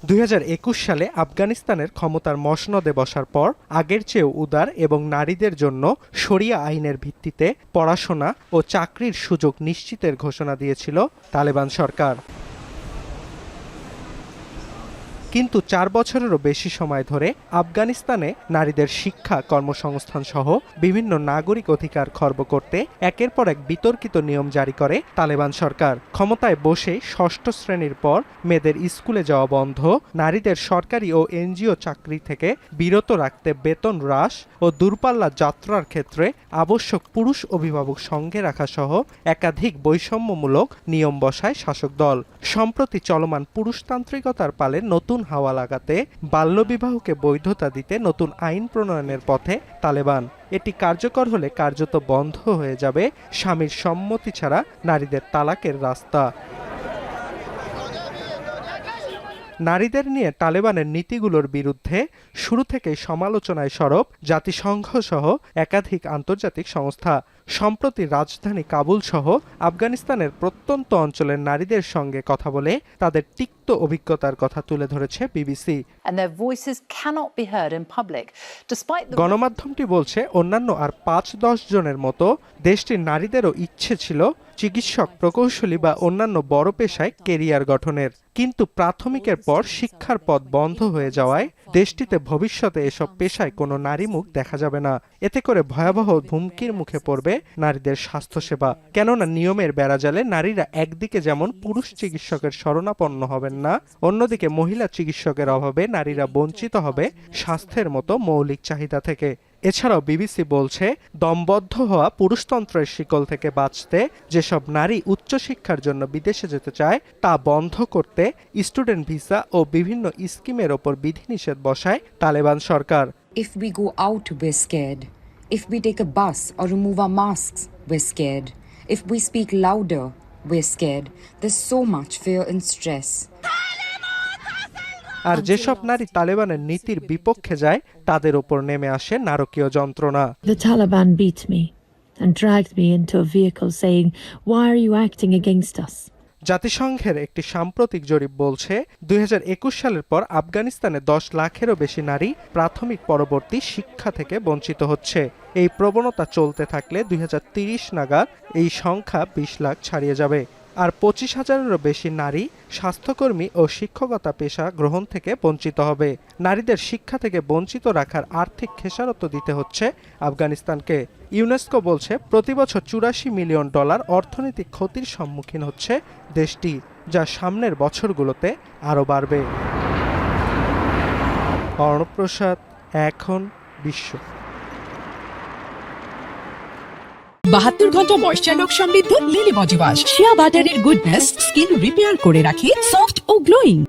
2021 সালে আফগানিস্তানের ক্ষমতার মসনদে বসার পর আগের চেয়েও উদার এবং নারীদের জন্য শরিয়া আইনের ভিত্তিতে পড়াশোনা ও চাকরির সুযোগ নিশ্চিতের ঘোষণা দিয়েছিল তালেবান সরকার। কিন্তু 4 বছরেরও বেশি সময় ধরে আফগানিস্তানে নারীদের শিক্ষা, কর্মসংস্থান সহ বিভিন্ন নাগরিক অধিকার খর্ব করতে একের পর এক বিতর্কিত নিয়ম জারি করে তালেবান সরকার। ক্ষমতায় বসে ষষ্ঠ শ্রেণীর পর মেয়েদের স্কুলে যাওয়া বন্ধ, নারীদের সরকারি ও এনজিও চাকরি থেকে বিরত রাখতে বেতন হ্রাস ও দূরপাল্লা যাত্রার ক্ষেত্রে আবশ্যক পুরুষ অভিভাবক সঙ্গে রাখা সহ একাধিক বৈষম্যমূলক নিয়ম বসায় শাসক দল। সম্প্রতি চলমান পুরুষতান্ত্রিকতার পালে নতুন হাওয়া লাগাতে বাল্যবিবাহকে বৈধতা দিতে নতুন আইন প্রণয়নের পথে তালেবান। এটি কার্যকর হলে কার্যত বন্ধ হয়ে যাবে স্বামীর সম্মতি ছাড়া নারীদের তালাকের রাস্তা। নারীদের নিয়ে তালেবানের নীতিগুলোর বিরুদ্ধে শুরু থেকেই সমালোচনায় সরব জাতিসংঘ সহ একাধিক আন্তর্জাতিক সংস্থা। সম্প্রতি রাজধানী কাবুল সহ আফগানিস্তানের প্রত্যন্ত অঞ্চলের নারীদের সঙ্গে কথা বলে তাদের তিক্ত অভিজ্ঞতার কথা তুলে ধরেছে বিবিসি। গণমাধ্যমটি বলছে অন্যান্য আর 5-10 জনের মতো দেশটির নারীদেরও ইচ্ছে ছিল চিকিৎসক, প্রকৌশলী বা অন্যান্য বড় পেশায় কেরিয়ার গঠনের, কিন্তু প্রাথমিকের পর শিক্ষার পথ বন্ধ হয়ে যাওয়ায় দেশটিতে ভবিষ্যতে এসব পেশায় কোনো নারী মুখ দেখা যাবে না। এতে করে ভয়াবহ হুমকির মুখে পড়বে নারীদের স্বাস্থ্যসেবা। কেননা নিয়মের বেড়াজালে নারীরা একদিকে যেমন পুরুষ চিকিৎসকের শরণাপন্ন হবেন না, অন্যদিকে মহিলা চিকিৎসকের অভাবে নারীরা বঞ্চিত হবে স্বাস্থ্যের মতো মৌলিক চাহিদা থেকে। এছাড়াও বিবিসি বলছে দমবদ্ধ হওয়া পুরুষতন্ত্রের শিকল থেকে বাঁচতে যেসব নারী উচ্চশিক্ষার জন্য বিদেশে যেতে চায় তা বন্ধ করতে স্টুডেন্ট ভিসা ও বিভিন্ন স্কিমের ওপর বিধিনিষেধ বসায় তালেবান সরকার। If we go out, we're scared. If we take a bus or remove our masks, we're scared. If we speak louder, we're scared. There's so much fear and stress. আর যেসব নারী তালেবানের নীতির বিপক্ষে যায় তাদের ওপর নেমে আসে নারকীয় যন্ত্রণা। The Taliban beat me and dragged me into a vehicle saying, "Why are you acting against us?" জাতিসংঘের একটি সাম্প্রতিক জরিপ বলছে 2021 সালের পর আফগানিস্তানে 10 লাখেরও বেশি নারী প্রাথমিক পরবর্তী শিক্ষা থেকে বঞ্চিত হচ্ছে। এই প্রবণতা চলতে থাকলে 2030 নাগাদ এই সংখ্যা 20 লাখ ছাড়িয়ে যাবে। আর 25,000-এরও বেশি নারী স্বাস্থ্যকর্মী ও শিক্ষকতা পেশা গ্রহণ থেকে বঞ্চিত হবে। নারীদের শিক্ষা থেকে বঞ্চিত রাখার আর্থিক খেসারত দিতে হচ্ছে আফগানিস্তানকে। ইউনেস্কো বলছে প্রতি বছর $84 মিলিয়ন অর্থনৈতিক ক্ষতির সম্মুখীন হচ্ছে দেশটি, যা সামনের বছরগুলোতে আরও বাড়বে। অর্ণব প্রসাদ, এখন বিশ্ব। 72 ঘন্টা ময়েশ্চার লোক সমৃদ্ধ লিলি বডি ওয়াশ, শিয়া বাটারের গুডনেস স্কিন রিপেয়ার করে রাখে সফট ও গ্লোয়িং।